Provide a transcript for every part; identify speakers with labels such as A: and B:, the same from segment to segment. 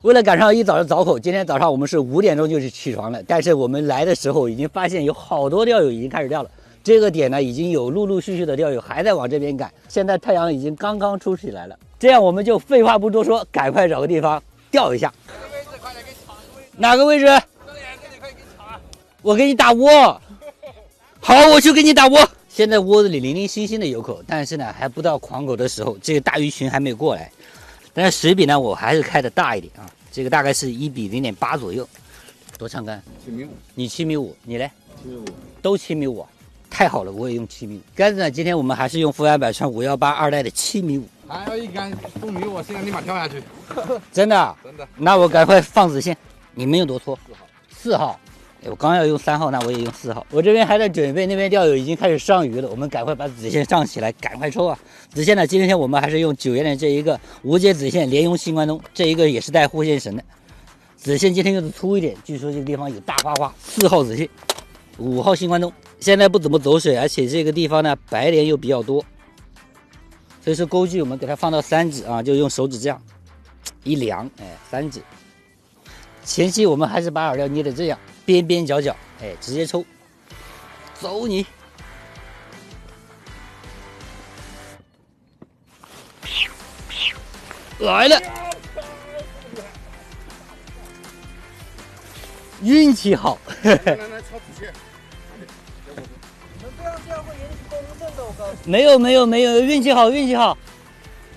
A: 为了赶上一早的早口，今天早上我们是5点钟就起床了，但是我们来的时候已经发现有好多钓友已经开始钓了。这个点呢，已经有陆陆续续的钓友还在往这边赶。现在太阳已经刚刚出起来了，这样我们就废话不多说，赶快找个地方钓一下。哪个位置？我给你打窝。好，我去给你打窝。现在窝子里零零星星的有口，但是呢还不到狂口的时候，这个大鱼群还没有过来。但是水比呢，我还是开的大一点啊，这个大概是1比0.8左右。多长竿？7米5。你7米5，你嘞？7米5。都7米5。太好了，我也用7米5。杆子呢，今天我们还是用福安百川5182代的7米5。
B: 还有一杆5米，我现在立马跳下去。
A: 真的？真的。那我赶快放子线。你们用多粗？4号。我刚要用3号，那我也用4号。我这边还在准备，那边钓友已经开始上鱼了，我们赶快把子线上起来，赶快抽啊！子线呢，今天我们还是用9元的这一个无节子线连用新关东，这一个也是带护线绳的。子线今天用的粗一点，据说这个地方有大花花。4号子线，5号新关东。现在不怎么走水，而且这个地方呢白鲢又比较多，所以说钩具我们给它放到3指啊，就用手指这样一量，哎，3指。前期我们还是把饵料捏的这样。边边角角，哎，直接抽，走你！来了，运气好。来，抄子线。
C: 你们这样会引起公正的，我告诉你。
A: 没有，运气好，运气好。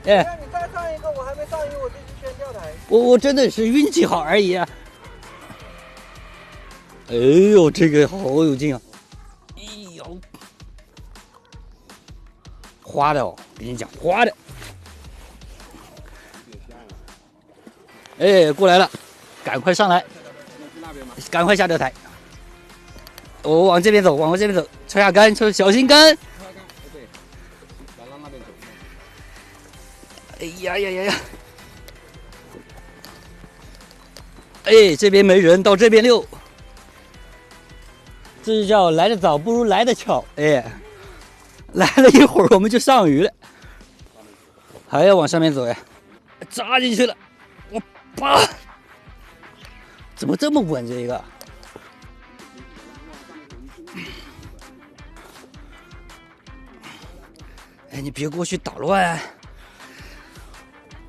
C: 哎，你再上一个，我还没上鱼，我就去先钓台。
A: 我真的是运气好而已啊。哎呦，这个好有劲啊！哎呦，花的哦，跟你讲花的。哎，过来了，赶快上来，赶快下钓台。我往这边走，往这边走，抽下竿，小心竿。哎呀呀呀呀！哎，这边没人，到这边溜。这就叫来得早不如来得巧，哎，来了一会儿我们就上鱼了，还要往上面走呀，扎进去了，我啪，怎么这么稳这个？哎，你别过去捣乱啊！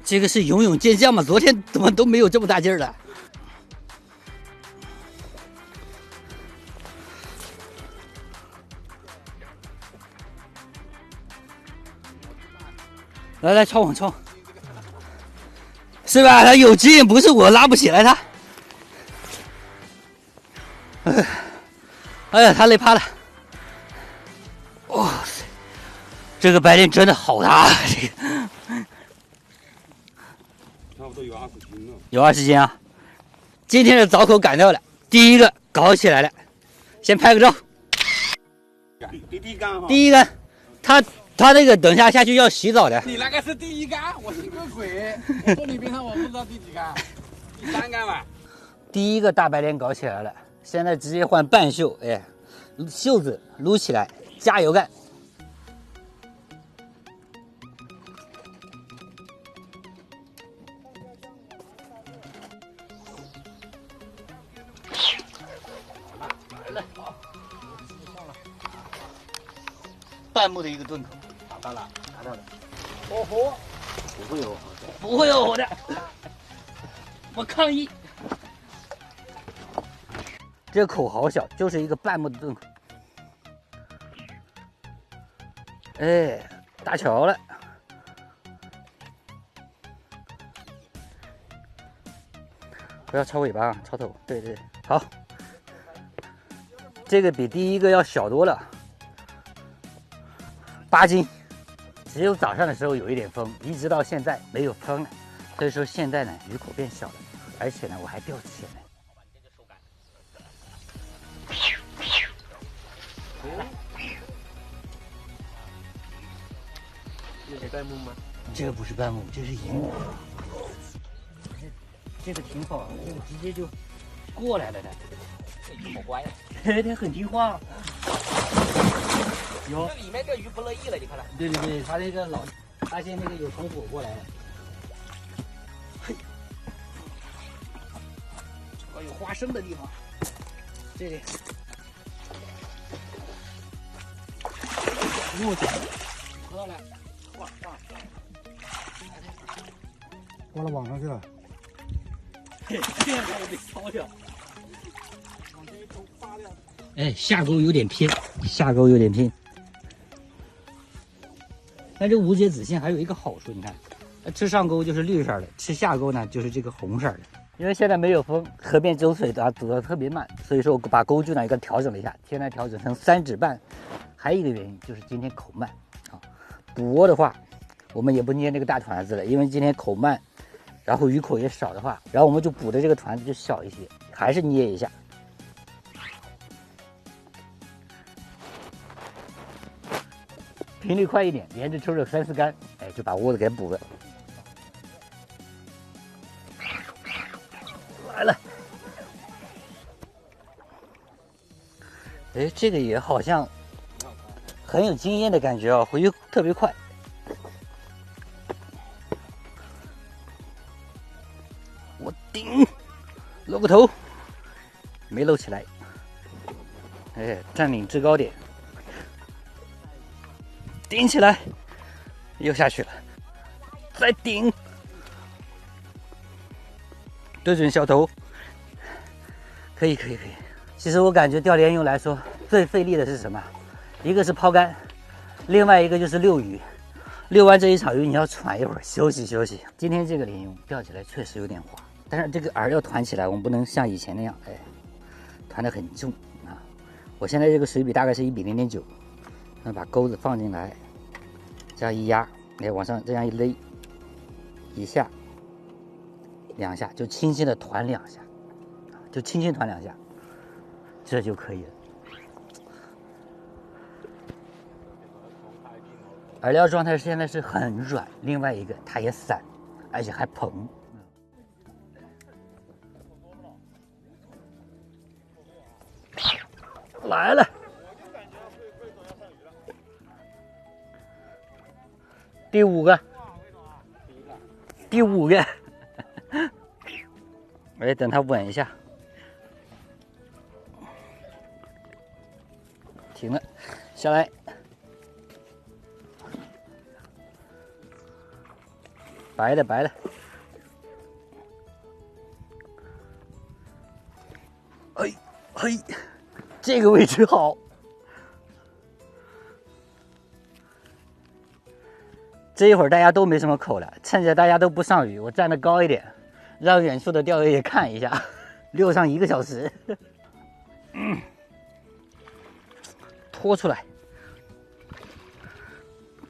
A: 这个是游泳健将吗？昨天怎么都没有这么大劲儿的？来，抄网抄，是吧？他有劲，不是我拉不起来他。哎呀，他累趴了。哇塞，这个白鲢真的好大，这个。
B: 差不多有20斤了。
A: 有20斤啊！今天的早口赶到了，第一个搞起来了，先拍个照。
B: 第一杆哈。
A: 第一杆，他那个等下去要洗澡的。
B: 你那个是第一杆，我信个鬼！我坐你边上，我不知道第几杆，第3杆吧。
A: 第一个大白鲢搞起来了，现在直接换半袖，哎，袖子撸起来，加油干！半木的一个盾口，打到了。哦吼，不会有火的，我抗议。这个口好小，就是一个半木的盾口。哎，搭桥了。不要抄尾巴，抄头。对，好。这个比第一个要小多了。8斤，只有早上的时候有一点风，一直到现在没有风了，所以说现在呢鱼口变小了，而且呢我还钓起来。
B: 这是半木吗？
A: 这个不是半木，这是银木。这个挺好，这个直接就过来了的。
B: 好乖呀，
A: 它很听话。有，
B: 这里面这鱼不乐意了，你看了？
A: 对，他那个发现那个有同伙过来了。嘿，有花生的地方，这里。我去，喝到了，
C: 挂到网上去了。
A: 这样才能被抄掉。哎，下钩有点偏，下钩有点偏。但这无节子线还有一个好处，你看，吃上钩就是绿色的，吃下钩呢就是这个红色的。因为现在没有风，河边走水的走得特别慢，所以说我把钩距呢一个调整了一下，现在调整成3指半。还有一个原因就是今天口慢啊，捕窝的话，我们也不捏那个大团子了，因为今天口慢，然后鱼口也少的话，然后我们就捕的这个团子就小一些，还是捏一下。频率快一点，连着抽着3、4竿，哎，就把窝子给捕了。来了，哎，这个也好像很有经验的感觉啊，回去特别快。我顶，露个头，没露起来。哎，占领制高点，顶起来，又下去了，再顶，对准小头，可以。其实我感觉钓鲢鳙来说，最费力的是什么？一个是抛竿，另外一个就是遛鱼。遛完这一场鱼，你要喘一会儿，休息。今天这个鲢鳙钓起来确实有点滑，但是这个饵要团起来，我们不能像以前那样，哎，团得很重啊。我现在这个水比大概是1比0.9，那把钩子放进来，这样一压，哎，往上这样一勒，一下、2下，就轻轻的团2下，就轻轻团2下，这就可以了。饵料状态现在是很软，另外一个它也散，而且还蓬。来了，第5个，哎，等它稳一下，停了，下来。白的，嘿，这个位置好。这一会儿大家都没什么口了，趁着大家都不上鱼，我站得高一点，让远处的钓友也看一下，遛上1个小时。拖出来，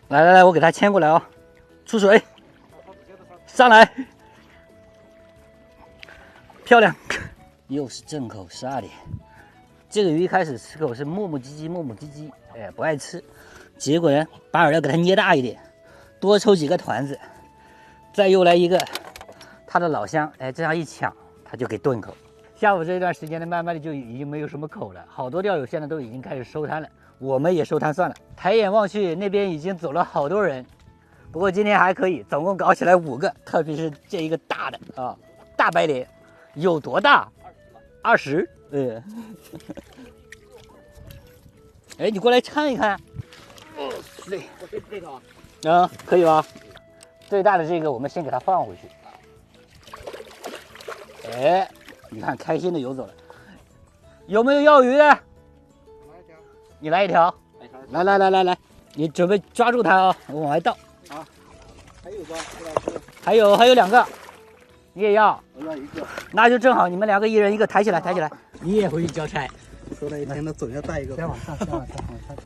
A: 来，我给它牵过来哦，出水。上来，漂亮，又是正口12点。这个鱼一开始吃口是磨磨唧唧，哎，不爱吃。结果呢，把饵料给它捏大一点，多抽几个团子，再又来一个它的老乡，哎，这样一抢，它就给炖口。下午这段时间呢，慢慢的就已经没有什么口了，好多钓友现在都已经开始收摊了，我们也收摊算了。抬眼望去，那边已经走了好多人。不过今天还可以，总共搞起来5个，特别是这一个大的啊，大白鲢，有多大？20，哎，你过来看一看。哦，对，
B: 我给这条
A: 啊，可以吧？最大的这个我们先给它放回去。哎，你看，开心的游走了。有没有要鱼的？你来一条。来，你准备抓住它啊！我往外倒。
B: 啊，还有个，
A: 还有2个，你也要？
B: 我要1个，
A: 那就正好，你们2个一人1个，抬起来，你也回去交差。
B: 说了一天，那总要带一个。
C: 再往上。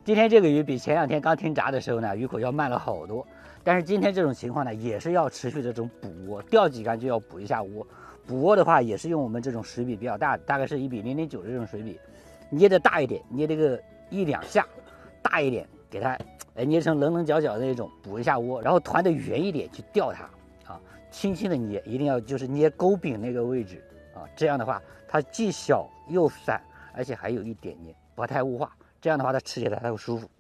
A: 今天这个鱼比前2天刚停闸的时候呢，鱼口要慢了好多。但是今天这种情况呢，也是要持续这种补窝，钓几竿就要补一下窝。补窝的话，也是用我们这种水比比较大的，大概是1比0.9的这种水比，捏的大一点，捏这个1、2下，大一点，给它捏成棱棱角角的那种，补一下窝，然后团的圆一点去钓它啊，轻轻的捏，一定要就是捏钩柄那个位置啊，这样的话它既小又散，而且还有一点黏，不太雾化，这样的话它吃起来它会舒服。